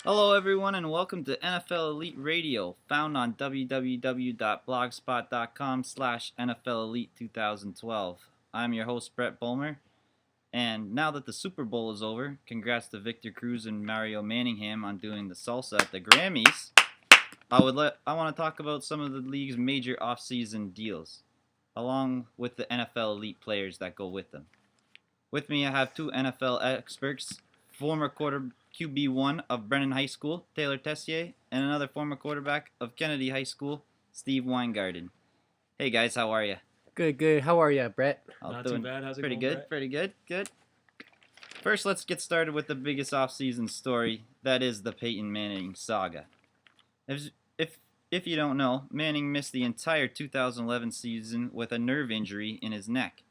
Hello, everyone, and welcome to NFL Elite Radio, found on www.blogspot.com/NFL Elite 2012. I'm your host, Brett Bulmer, and now that the Super Bowl is over, congrats to Victor Cruz and Mario Manningham on doing the salsa at the Grammys. I want to talk about some of the league's major offseason deals, along with the NFL Elite players that go with them. With me, I have two NFL experts, former quarter QB1 of Brennan High School, Taylor Tessier, and another former quarterback of Kennedy High School, Steve Weingarten. Hey guys, how are you? Good, good. How are you, Brett? Not too bad. How's it pretty going, good, Brett? pretty good, good. First, let's get started with the biggest offseason story. That is the Peyton Manning saga. If, if if you don't know, Manning missed the entire 2011 season with a nerve injury in his neck,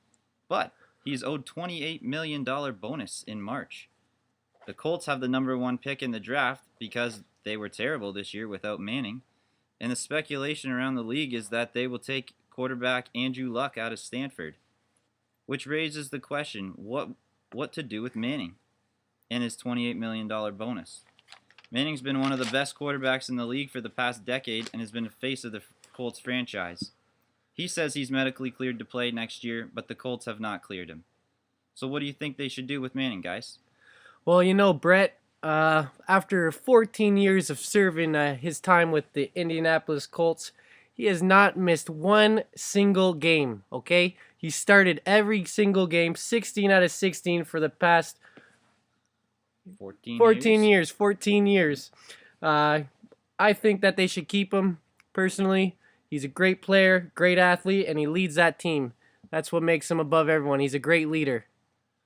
but he's owed $28 million bonus in March. The Colts have the number one pick in the draft because they were terrible this year without Manning. And the speculation around the league is that they will take quarterback Andrew Luck out of Stanford, which raises the question, what to do with Manning and his $28 million bonus. Manning's been one of the best quarterbacks in the league for the past decade and has been the face of the Colts franchise. He says he's medically cleared to play next year, but the Colts have not cleared him. So what do you think they should do with Manning, guys? Well, Brett, after 14 years of serving his time with the Indianapolis Colts, he has not missed one single game, okay? He started every single game, 16 out of 16 for the past 14 years. 14 years. I think that they should keep him, personally. He's a great player, great athlete, and he leads that team. That's what makes him above everyone. He's a great leader.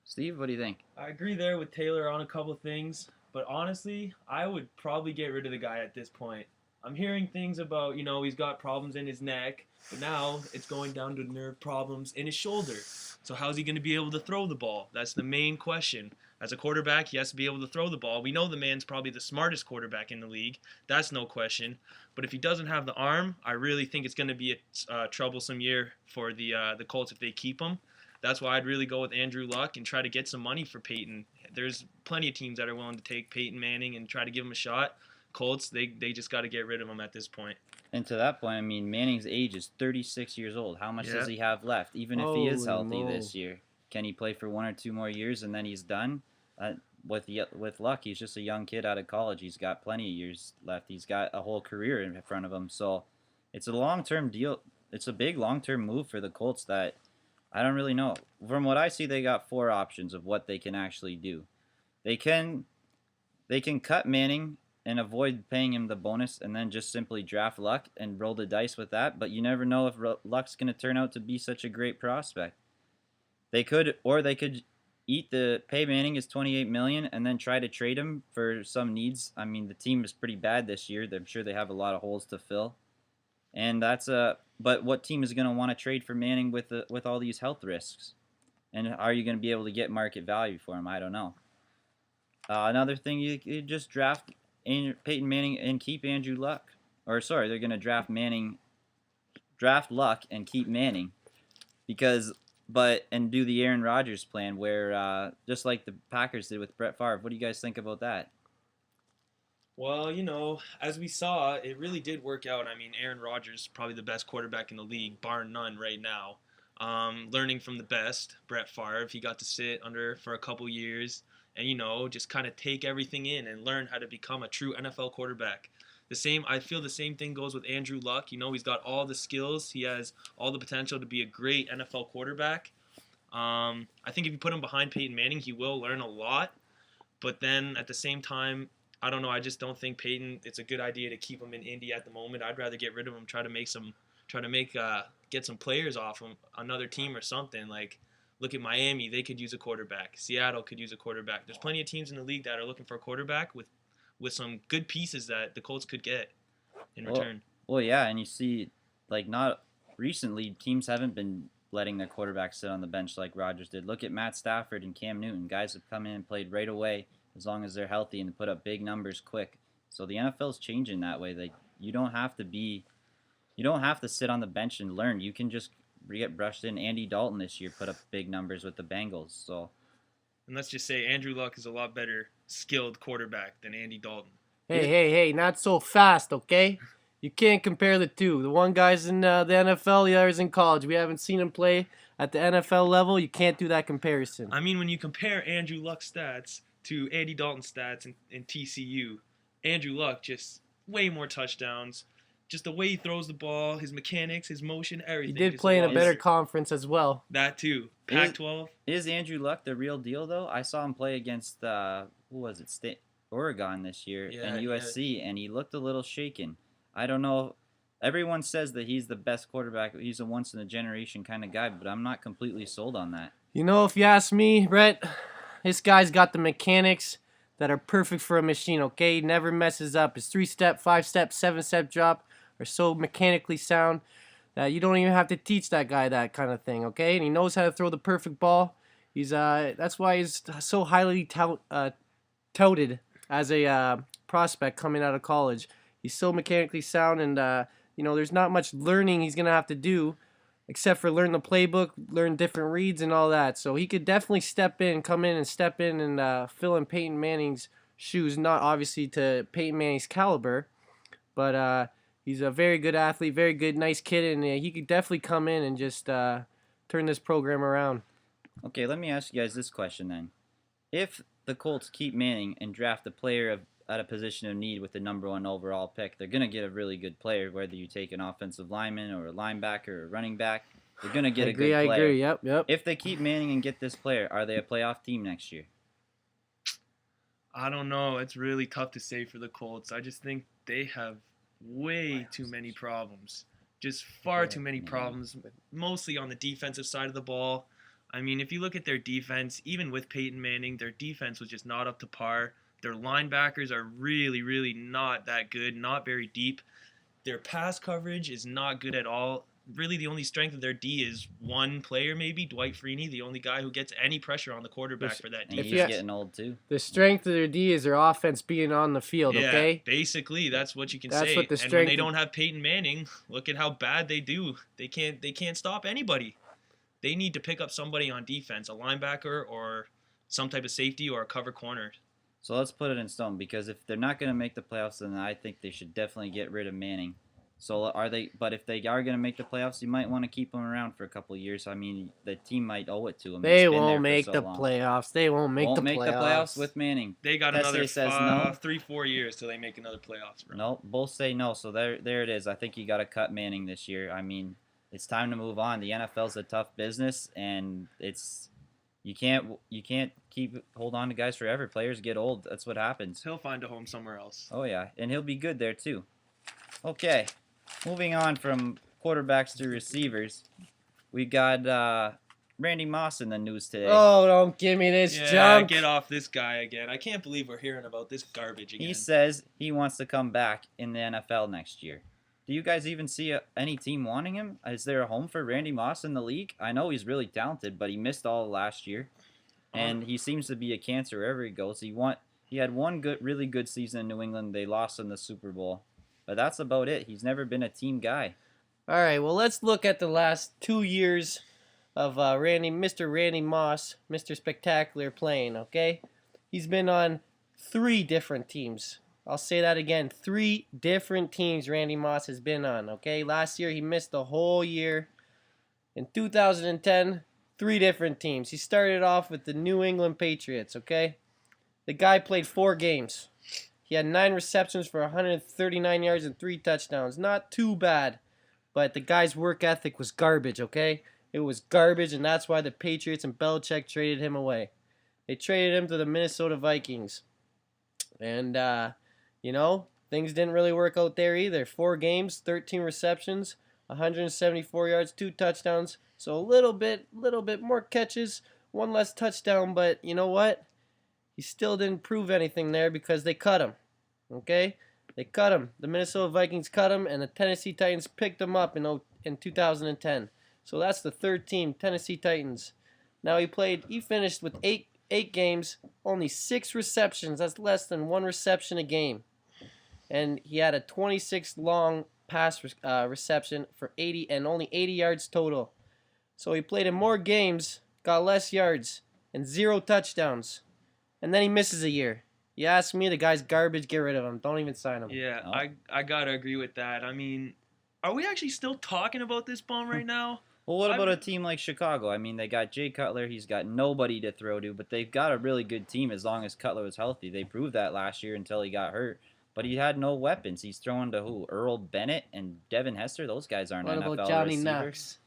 Steve, what do you think? I agree there with Taylor on a couple things, but honestly, I would probably get rid of the guy at this point. I'm hearing things about, he's got problems in his neck, but now it's going down to nerve problems in his shoulder. So how's he going to be able to throw the ball? That's the main question. As a quarterback, he has to be able to throw the ball. We know the man's probably the smartest quarterback in the league. That's no question. But if he doesn't have the arm, I really think it's going to be a troublesome year for the Colts if they keep him. That's why I'd really go with Andrew Luck and try to get some money for Peyton. There's plenty of teams that are willing to take Peyton Manning and try to give him a shot. Colts, they just got to get rid of him at this point. And to that point, I mean, Manning's age is 36 years old. How much does he have left? Even if he is healthy this year, can he play for 1 or 2 more years and then he's done? With Luck, he's just a young kid out of college. He's got plenty of years left. He's got a whole career in front of him. So it's a long-term deal. It's a big long-term move for the Colts that I don't really know. From what I see, they got 4 options of what they can actually do. They can cut Manning and avoid paying him the bonus and then just simply draft Luck and roll the dice with that, but you never know if Luck's going to turn out to be such a great prospect. They could pay Manning his $28 million and then try to trade him for some needs. I mean, the team is pretty bad this year. I'm sure they have a lot of holes to fill. And but what team is going to want to trade for Manning with all these health risks? And are you going to be able to get market value for him? I don't know. Another thing, you just draft Peyton Manning and keep Andrew Luck. Or sorry, they're going to draft Luck and keep Manning and do the Aaron Rodgers plan where just like the Packers did with Brett Favre. What do you guys think about that? Well, as we saw, it really did work out. I mean, Aaron Rodgers, probably the best quarterback in the league, bar none right now. Learning from the best, Brett Favre. He got to sit under for a couple years and, just kind of take everything in and learn how to become a true NFL quarterback. I feel the same thing goes with Andrew Luck. He's got all the skills. He has all the potential to be a great NFL quarterback. I think if you put him behind Peyton Manning, he will learn a lot. But then at the same time, I don't know. I just don't think Peyton. It's a good idea to keep him in Indy at the moment. I'd rather get rid of him. Get some players off him, another team or something. Like, look at Miami. They could use a quarterback. Seattle could use a quarterback. There's plenty of teams in the league that are looking for a quarterback with some good pieces that the Colts could get in return. Well, yeah, and you see, not recently, teams haven't been letting their quarterbacks sit on the bench like Rodgers did. Look at Matt Stafford and Cam Newton. Guys have come in and played right away as long as they're healthy and put up big numbers quick. So the NFL's changing that way. You don't have to sit on the bench and learn. You can just get brushed in. Andy Dalton this year put up big numbers with the Bengals. So, and let's just say Andrew Luck is a lot better skilled quarterback than Andy Dalton. Hey, not so fast, okay? You can't compare the two. The one guy's in the NFL, the other's in college. We haven't seen him play at the NFL level. You can't do that comparison. I mean, when you compare Andrew Luck's stats to Andy Dalton's stats in TCU, Andrew Luck just way more touchdowns. Just the way he throws the ball, his mechanics, his motion, everything. He did play in a better conference as well. That too. Pac-12. Is Andrew Luck the real deal, though? I saw him play against, who was it, Oregon this year and USC, and he looked a little shaken. I don't know. Everyone says that he's the best quarterback. He's a once-in-a-generation kind of guy, but I'm not completely sold on that. You know, if you ask me, Brett, this guy's got the mechanics that are perfect for a machine, okay? He never messes up. His 3-step, 5-step, 7-step drop are so mechanically sound that you don't even have to teach that guy that kind of thing, okay? And he knows how to throw the perfect ball. That's why he's so highly touted as a prospect coming out of college. He's so mechanically sound, and there's not much learning he's gonna have to do, except for learn the playbook, learn different reads and all that. So he could definitely come in and fill in Peyton Manning's shoes. Not obviously to Peyton Manning's caliber, but he's a very good athlete, very good, nice kid, and he could definitely come in and just turn this program around. Okay, let me ask you guys this question then. If the Colts keep Manning and draft a player at a position of need with the number 1 overall pick, they're going to get a really good player, whether you take an offensive lineman or a linebacker or a running back. They're going to get a good player. I agree, yep. If they keep Manning and get this player, are they a playoff team next year? I don't know. It's really tough to say for the Colts. I just think they have way too many problems. Just far too many problems, mostly on the defensive side of the ball. I mean, if you look at their defense, even with Peyton Manning, their defense was just not up to par. Their linebackers are really, really not that good, not very deep. Their pass coverage is not good at all. Really, the only strength of their D is one player, maybe, Dwight Freeney, the only guy who gets any pressure on the quarterback for that D. And he's getting old, too. The strength of their D is their offense being on the field, okay? Basically, that's what you can say. What the strength. And when they don't have Peyton Manning, look at how bad they do. They can't stop anybody. They need to pick up somebody on defense, a linebacker or some type of safety or a cover corner. So let's put it in stone, because if they're not going to make the playoffs, then I think they should definitely get rid of Manning. So are they? But if they are going to make the playoffs, you might want to keep him around for a couple of years. I mean, the team might owe it to him. They won't make the playoffs. They won't make the playoffs with Manning. They got another 3-4 years till they make another playoffs run. No, both say no. So there it is. I think you got to cut Manning this year. I mean, it's time to move on. The NFL's a tough business, and you can't hold on to guys forever. Players get old. That's what happens. He'll find a home somewhere else. Oh yeah, and he'll be good there too. Okay, moving on from quarterbacks to receivers, we got Randy Moss in the news today. Oh, don't give me this junk. Get off this guy again. I can't believe we're hearing about this garbage again. He says he wants to come back in the NFL next year. Do you guys even see any team wanting him? Is there a home for Randy Moss in the league? I know he's really talented, but he missed all last year, and he seems to be a cancer wherever he goes. He had one really good season in New England. They lost in the Super Bowl, but that's about it. He's never been a team guy. All right, well, let's look at the last 2 years of Mr. Randy Moss, Mr. Spectacular playing, okay? He's been on 3 different teams. I'll say that again. 3 different teams Randy Moss has been on, okay? Last year, he missed the whole year. In 2010, 3 different teams. He started off with the New England Patriots, okay? The guy played 4 games. He had 9 receptions for 139 yards and 3 touchdowns. Not too bad, but the guy's work ethic was garbage, okay? It was garbage, and that's why the Patriots and Belichick traded him away. They traded him to the Minnesota Vikings. And, things didn't really work out there either. 4 games, 13 receptions, 174 yards, 2 touchdowns. So a little bit more catches, 1 less touchdown. But you know what? He still didn't prove anything there because they cut him. Okay? They cut him. The Minnesota Vikings cut him, and the Tennessee Titans picked him up in 2010. So that's the 3rd team, Tennessee Titans. Now he finished with 8 games, only 6 receptions. That's less than 1 reception a game. And he had a 26 long pass reception for 80 and only 80 yards total. So he played in more games, got less yards, and 0 touchdowns. And then he misses a year. You ask me, the guy's garbage. Get rid of him. Don't even sign him. Yeah, No. I gotta agree with that. I mean, are we actually still talking about this bum right now? Well, what about a team like Chicago? I mean, they got Jay Cutler. He's got nobody to throw to, but they've got a really good team as long as Cutler was healthy. They proved that last year until he got hurt. But he had no weapons. He's throwing to who? Earl Bennett and Devin Hester. Those guys aren't What NFL about Johnny receivers. Knox?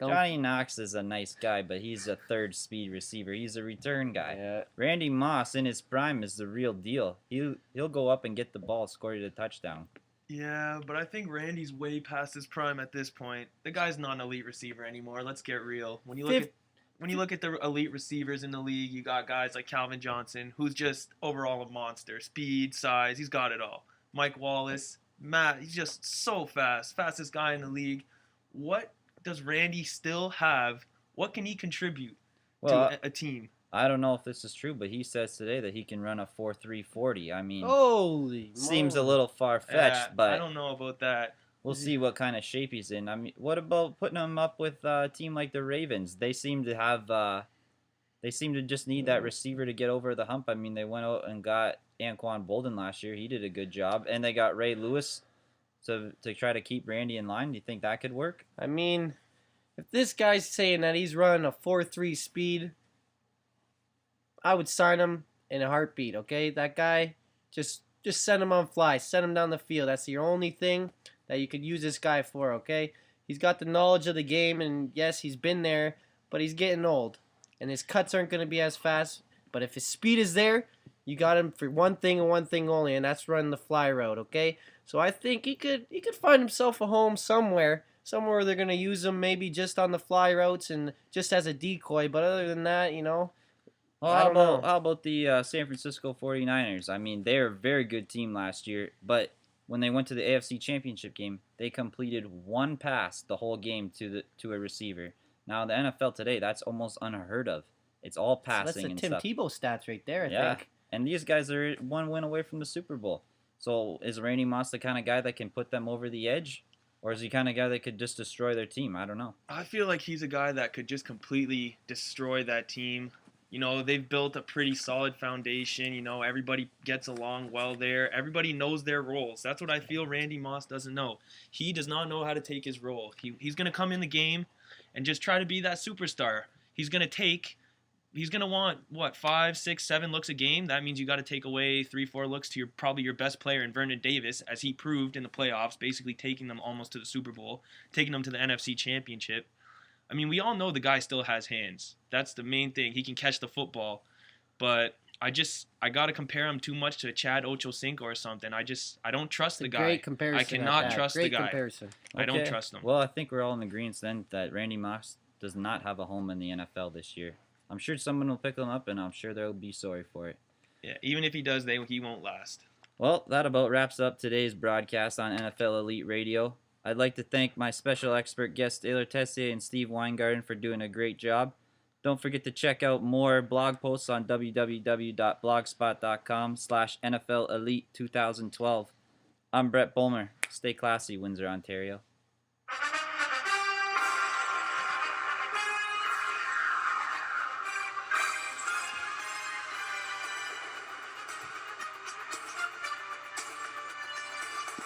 Johnny Knox is a nice guy, but he's a third speed receiver. He's a return guy. Yeah. Randy Moss in his prime is the real deal. He'll go up and get the ball, score you the touchdown. Yeah, but I think Randy's way past his prime at this point. The guy's not an elite receiver anymore. Let's get real. When you look at the elite receivers in the league, you got guys like Calvin Johnson, who's just overall a monster. Speed, size, he's got it all. Mike Wallace, Matt, he's just so fast. Fastest guy in the league. What does Randy still have? What can he contribute to a team? I don't know if this is true, but he says today that he can run a 4.340. I mean, holy seems a moly. little far-fetched, but I don't know about that. we'll see what kind of shape he's in. I mean, what about putting him up with a team like the Ravens? They seem to have, they seem to just need that receiver to get over the hump. I mean, they went out and got Anquan Bolden last year. He did a good job, and they got Ray Lewis to try to keep Randy in line. Do you think that could work? I mean, if this guy's saying that he's running a 4.3 speed, I would sign him in a heartbeat, okay? That guy, just send him on fly. Send him down the field. That's the only thing that you could use this guy for, okay? He's got the knowledge of the game, and yes, he's been there, but he's getting old. And his cuts aren't going to be as fast. But if his speed is there, you got him for one thing and one thing only, and that's running the fly route, okay? So I think he could find himself a home somewhere where they're going to use him maybe just on the fly routes and just as a decoy. But other than that, you know, Well, I don't know. How about the San Francisco 49ers? I mean, they're a very good team last year, but when they went to the AFC Championship game, they completed one pass the whole game to a receiver. Now, in the NFL today, that's almost unheard of. It's all passing that's the and Tim stuff. Tebow stats right there, I Yeah, think. and these guys are one win away from the Super Bowl. So is Randy Moss the kind of guy that can put them over the edge? Or is he the kind of guy that could just destroy their team? I don't know. I feel like he's a guy that could just completely destroy that team. You know, they've built a pretty solid foundation. You know, everybody gets along well there. Everybody knows their roles. That's what I feel Randy Moss doesn't know. He does not know how to take his role. He's going to come in the game and just try to be that superstar. He's going to want, 5, 6, 7 looks a game. That means you got to take away 3, 4 looks to probably your best player in Vernon Davis, as he proved in the playoffs, basically taking them almost to the Super Bowl, taking them to the NFC Championship. I mean, we all know the guy still has hands. That's the main thing. He can catch the football. But I got to compare him too much to Chad Ochocinco or something. I don't trust the guy. Great comparison. I cannot trust the Great guy. comparison. I don't Okay. trust him. Well, I think we're all in agreement then that Randy Moss does not have a home in the NFL this year. I'm sure someone will pick him up, and I'm sure they'll be sorry for it. Yeah, even if he does, he won't last. Well, that about wraps up today's broadcast on NFL Elite Radio. I'd like to thank my special expert guests Taylor Tessier and Steve Weingarten for doing a great job. Don't forget to check out more blog posts on www.blogspot.com/NFL Elite 2012. I'm Brett Bulmer. Stay classy, Windsor, Ontario.